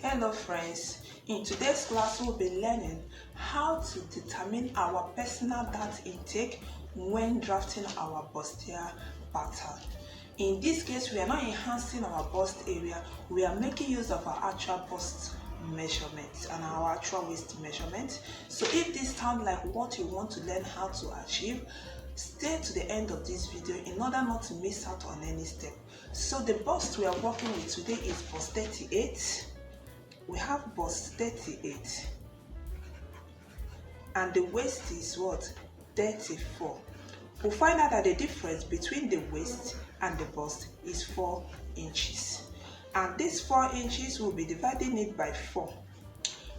Hello friends, in today's class we'll be learning how to determine our personal dart intake when drafting our bustier pattern. In this case, we are not enhancing our bust area, we are making use of our actual bust measurement and our actual waist measurement. So if this sounds like what you want to learn how to achieve, stay to the end of this video in order not to miss out on any step. So the bust we are working with today is bust 38. We have bust 38 and the waist is what? 34. We'll find out that the difference between the waist and the bust is 4 inches, and this 4 inches will be dividing it by 4.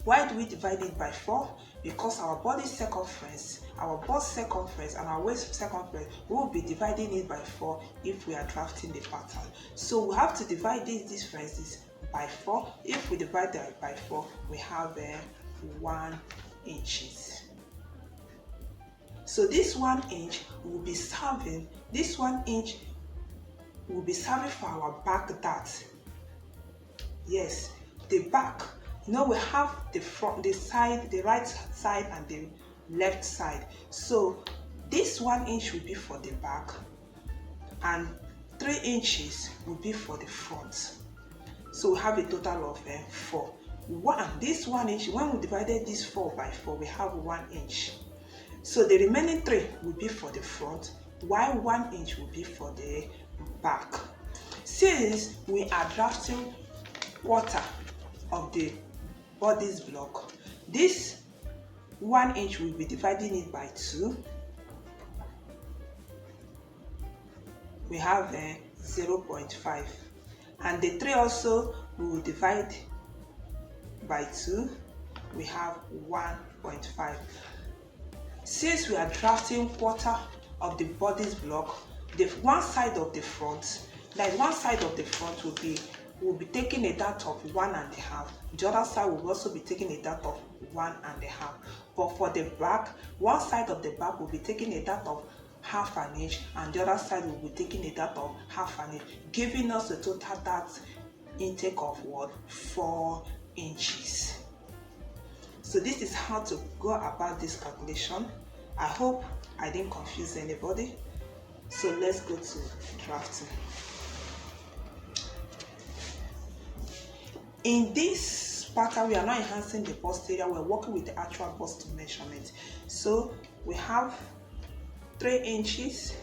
Why do we divide it by 4? Because our body circumference, our bust circumference and our waist circumference will be dividing it by 4 if we are drafting the pattern. So we have to divide these differences by 4. If we divide that by 4, we have 1 inches. So this 1 inch will be serving, this 1 inch will be serving for our back dart. Yes, the back. You know, we have the front, the side, the right side and the left side. So this 1 inch will be for the back and 3 inches will be for the front. So we have a total of 4. This 1 inch, when we divided this 4 by 4, we have 1 inch. So the remaining 3 will be for the front, while 1 inch will be for the back. Since we are drafting quarter of the body's block, this 1 inch will be dividing it by 2. We have 0.5, and the 3 also we will divide by 2. We have 1.5. Since we are drafting quarter of the body's block, the one side of the front, like one side of the front will be taking a dart of 1.5. The other side will also be taking a dart of 1.5. But for the back, one side of the back will be taking a dart of 1/2 inch, and the other side will be taking a dart of 1/2 inch, giving us a total dart intake of what? 4 inches. So this is how to go about this calculation. I hope I didn't confuse anybody. So let's go to drafting. In this pattern, we are not enhancing the bust area, we're working with the actual bust measurement. So we have 3 inches,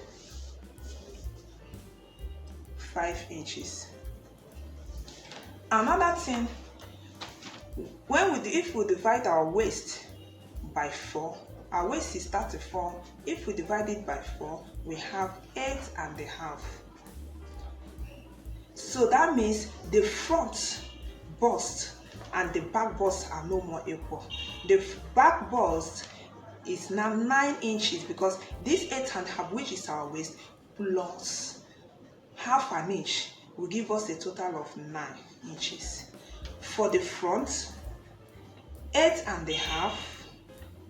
5 inches. Another thing, if we divide our waist by 4, our waist is 34. If we divide it by 4, we have 8.5. So that means the front bust and the back bust are no more equal. The back bust is now 9 inches because this 8.5, which is our waist, plus 1/2 inch will give us a total of 9 inches. For the front, 8.5.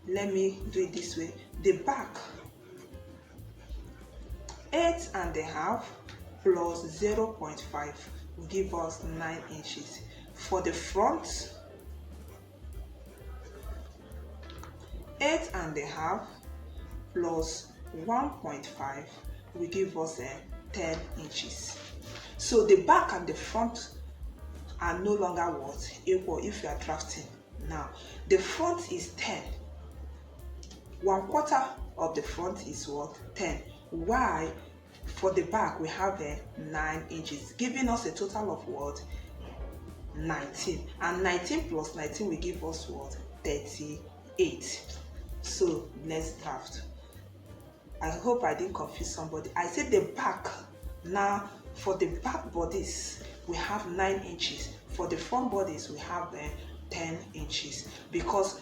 Let me do it this way. The back, 8.5 plus 0.5 will give us 9 inches. For the front, 8.5 plus 1.5 will give us 10 inches. So the back and the front are no longer what? Equal if you are drafting. Now, the front is 10. 1/4 of the front is what? 10. Why? For the back, we have 9 inches, giving us a total of what? 19. And 19 plus 19 will give us what? 38. So let's draft. I hope I didn't confuse somebody. I said the back. Now, for the back bodies, we have 9 inches. For the front bodies, we have 10 inches, because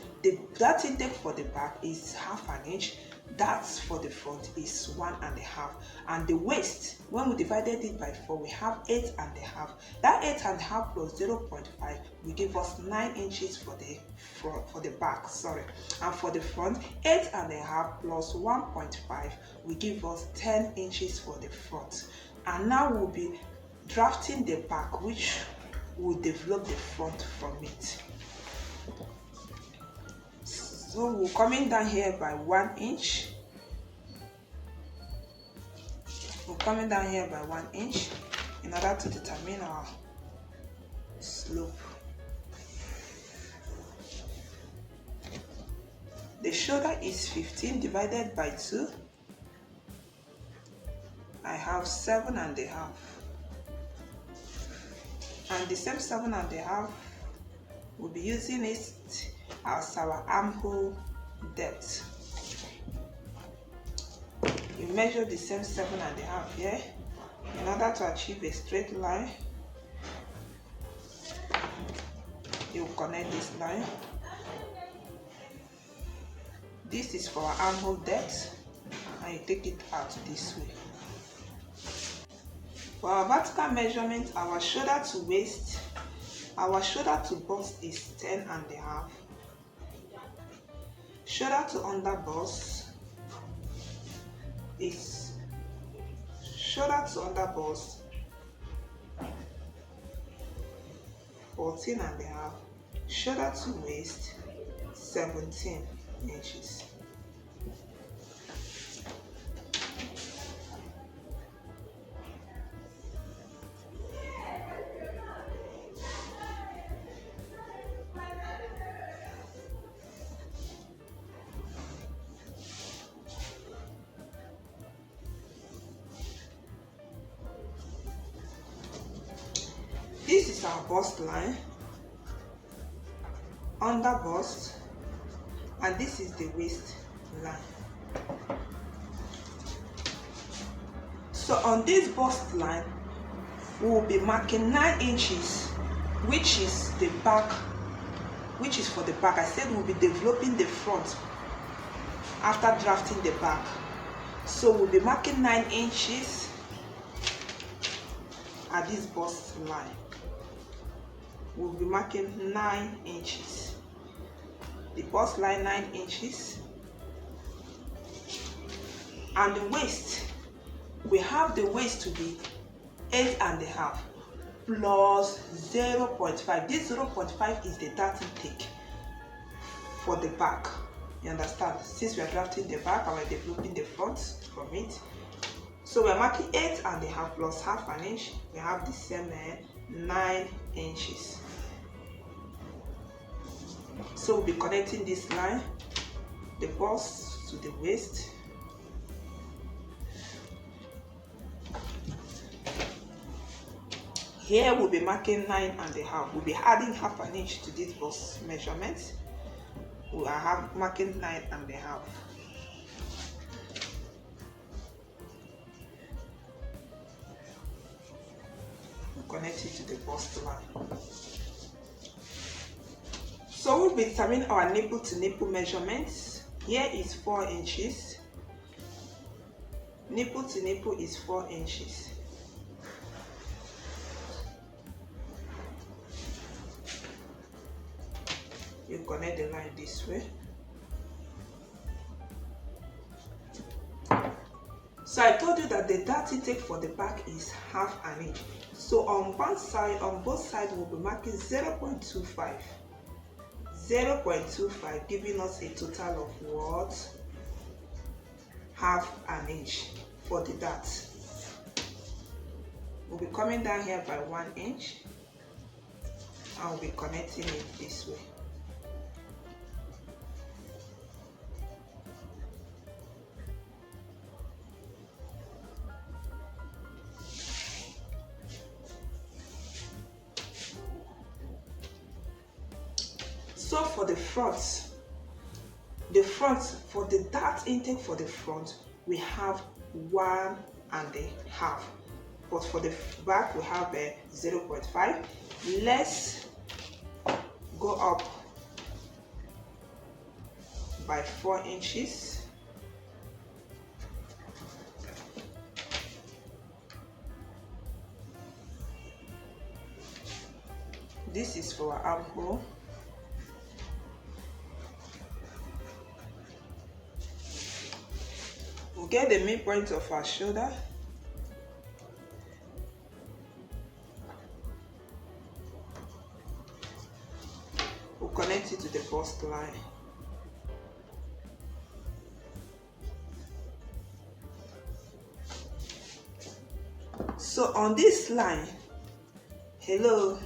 that intake for the back is 1/2 inch, that's for the front is 1.5, and the waist, when we divided it by 4, we have 8.5. That 8.5 plus 0.5 will give us 9 inches for the front, for the back, sorry, and for the front, 8.5 plus 1.5 will give us 10 inches for the front. And now we'll be drafting the back, which we'll develop the front from it. So we're coming down here by 1 inch. We're coming down here by 1 inch in order to determine our slope. The shoulder is 15 divided by 2. I have 7.5. And the same 7.5, we'll be using it as our armhole depth. You measure the same 7.5 here in order to achieve a straight line. You connect this line. This is for our armhole depth, and you take it out this way. For our vertical measurement, our shoulder to waist, our shoulder to bust is 10.5. Shoulder to under bust is 14.5. Shoulder to waist 17 inches. This is our bust line, under bust, and this is the waist line. So on this bust line, we will be marking 9 inches, which is the back, which is for the back. I said we'll be developing the front after drafting the back. So we'll be marking 9 inches at this bust line. We'll be marking 9 inches. The bust line 9 inches. And the waist, we have the waist to be 8.5 plus 0.5. This 0.5 is the dart intake for the back. You understand? Since we are drafting the back and we're developing the front from it. So we're marking 8.5 plus half an inch. We have the same 9 inches. So we'll be connecting this line, the bust to the waist. Here we'll be marking 9.5. We'll be adding half an inch to this bust measurement. We are marking 9.5. Connect it to the bust line. So we'll be determining our nipple to nipple measurements. Here is 4 inches. Nipple to nipple is 4 inches. You connect the line this way. So I told you that the dart intake for the back is half an inch. So on one side, on both sides, we'll be marking 0.25. 0.25, giving us a total of what? Half an inch for the dart. We'll be coming down here by 1 inch and we'll be connecting it this way. So for the front, for the dart intake for the front, we have 1.5, but for the back we have a 0.5. Let's go up by 4 inches. This is for our armhole. We'll get the midpoint of our shoulder. connect it to the bust line. So on this line, hello,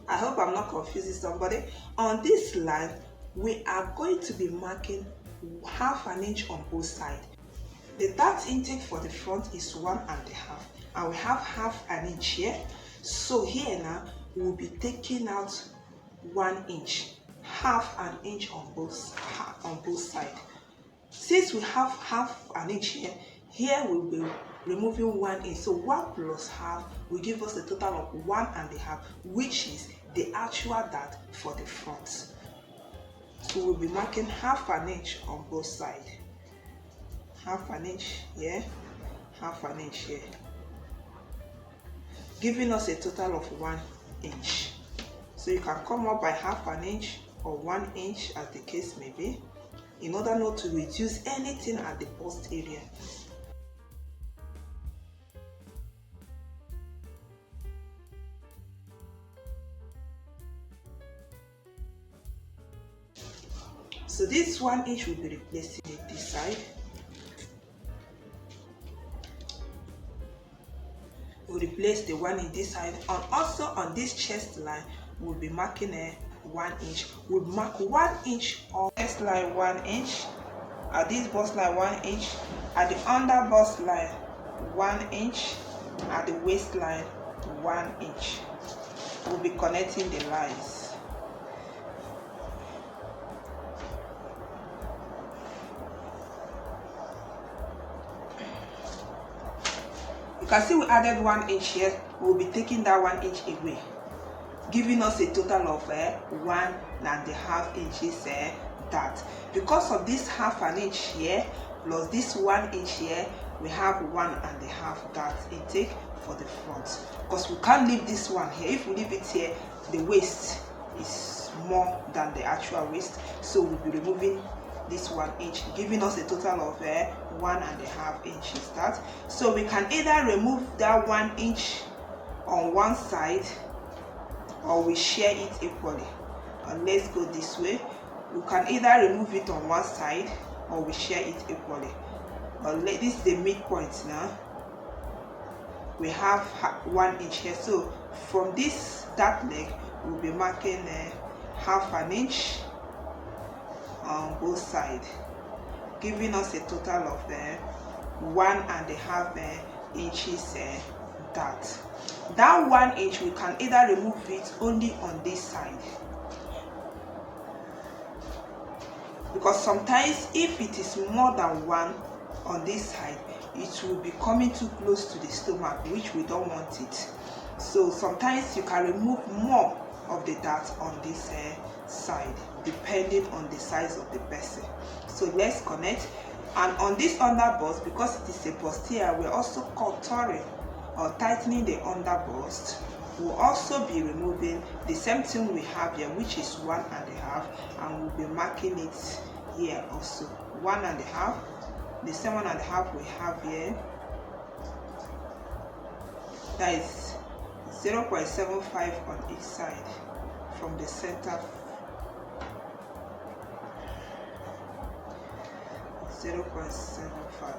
I hope I'm not confusing somebody. On this line, we are going to be marking 1/2 inch on both sides. The dart intake for the front is 1.5, and we have 1/2 inch here. So here now, we'll be taking out 1 inch, 1/2 inch on both sides. Since we have 1/2 inch here we'll be removing 1 inch. So 1 plus 1/2 will give us a total of 1.5, which is the actual dart for the front. So we'll be marking 1/2 inch on both sides. 1/2 inch here, 1/2 inch here, giving us a total of 1 inch. So you can come up by 1/2 inch or 1 inch as the case may be, in order not to reduce anything at the bust area. So this 1 inch will be replacing it this side. We'll replace the 1 inch this side, and also on this chest line we'll be marking a 1 inch. We'll mark 1 inch on chest line, 1 inch, at this bust line 1 inch, at the under bust line 1 inch, at the waistline 1 inch. We'll be connecting the lines. You can see we added 1 inch here. We'll be taking that 1 inch away, giving us a total of 1.5 inches dart. Because of this 1/2 inch here plus this 1 inch here, we have 1.5 dart intake for the front. Because we can't leave this one here. If we leave it here, the waist is more than the actual waist. So we'll be removing this 1 inch, giving us a total of 1.5 inches dart. So we can either remove that 1 inch on one side, or we share it equally. And let's go this way. We can either remove it on one side, or we share it equally. This is the midpoint now. We have 1 inch here. So from this dart leg, we'll be marking 1/2 inch on both sides, giving us a total of 1.5 inches dart. That 1 inch, we can either remove it only on this side, because sometimes if it is more than 1 on this side, it will be coming too close to the stomach, which we don't want it. So sometimes you can remove more of the dart on this side, depending on the size of the person. So let's connect. And on this under bust, because it is a bustier, we're also contouring or tightening the under bust. We'll also be removing the same thing we have here, which is 1.5, and we'll be marking it here also 1.5. The same 1.5 we have here, that is 0.75 on each side from the center. 0.75,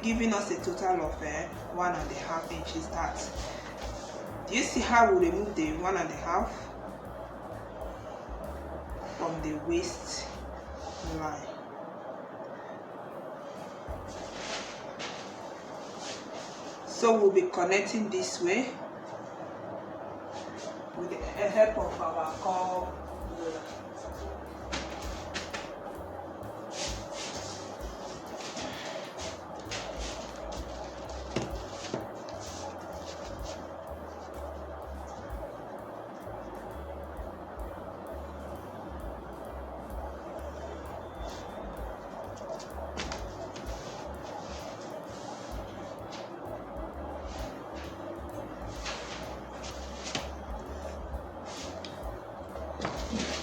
giving us a total of 1.5 inches dart. Do you see how we remove the 1.5 from the waist line? So we'll be connecting this way with the help of our curve ruler.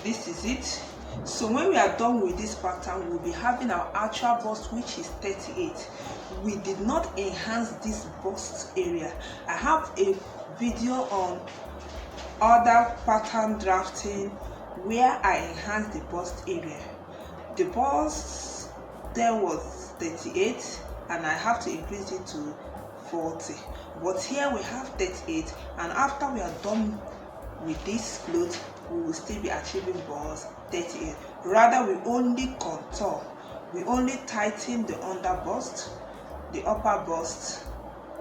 This is it. So when we are done with this pattern, we'll be having our actual bust, which is 38. We did not enhance this bust area. I have a video on other pattern drafting where I enhanced the bust area. The bust there was 38 and I have to increase it to 40, but here we have 38, and after we are done with this cloth we will still be achieving bust 38. Rather, we only contour, we only tighten the under bust, the upper bust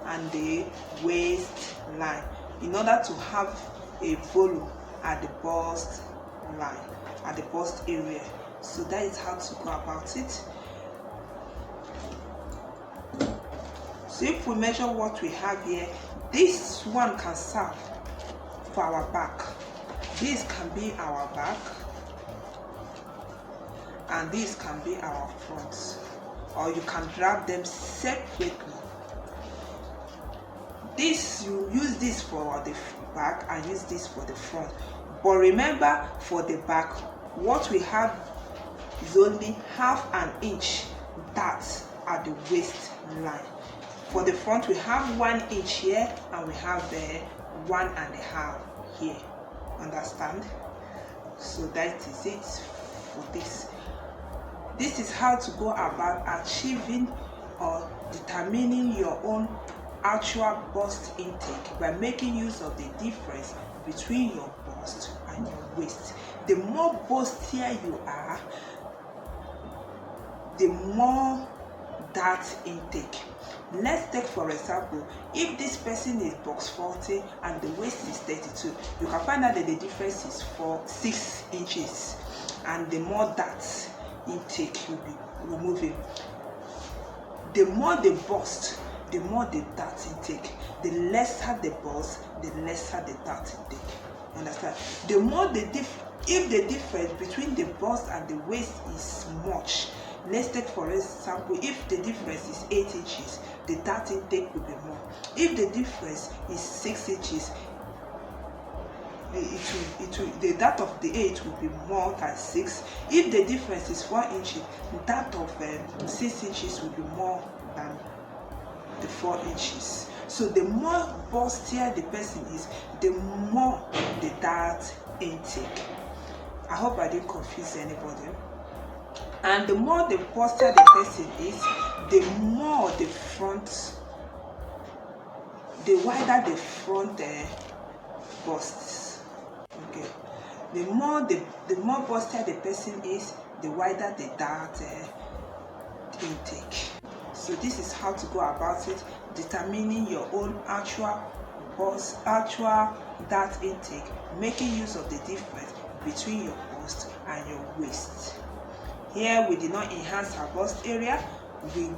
and the waist line in order to have a volume at the bust line, at the bust area. So that is how to go about it. So if we measure what we have here, this one can serve for our back, this can be our back, and this can be our front, or you can drag them separately. This, you use this for the back and use this for the front, but remember, for the back what we have is only half an inch that at the waist line. For the front we have 1 inch here and we have 1.5 here. Understand? So that is it for this. This is how to go about achieving or determining your own actual bust intake by making use of the difference between your bust and your waist. The more bustier you are, the more that intake. Let's take for example, if this person is box 40 and the waist is 32, you can find out that the difference is 6 inches, and the more that intake you'll be removing. The more the bust, the more the dart intake. The lesser the bust, the lesser the dart intake. Understand? The more if the difference between the bust and the waist is much, let's take for example, if the difference is 8 inches, the dart intake will be more. If the difference is 6 inches, the dart of the 8 will be more than 6. If the difference is 4 inches, the dart of 6 inches will be more than the 4 inches. So the more bustier the person is, the more the dart intake. I hope I didn't confuse anybody. And the more the bustier the person is, the more the front, the wider the front busts. Okay. The more bustier the person is, the wider the dart intake. So this is how to go about it, determining your own actual dart intake, making use of the difference between your bust and your waist. Here we did not enhance our bust area, we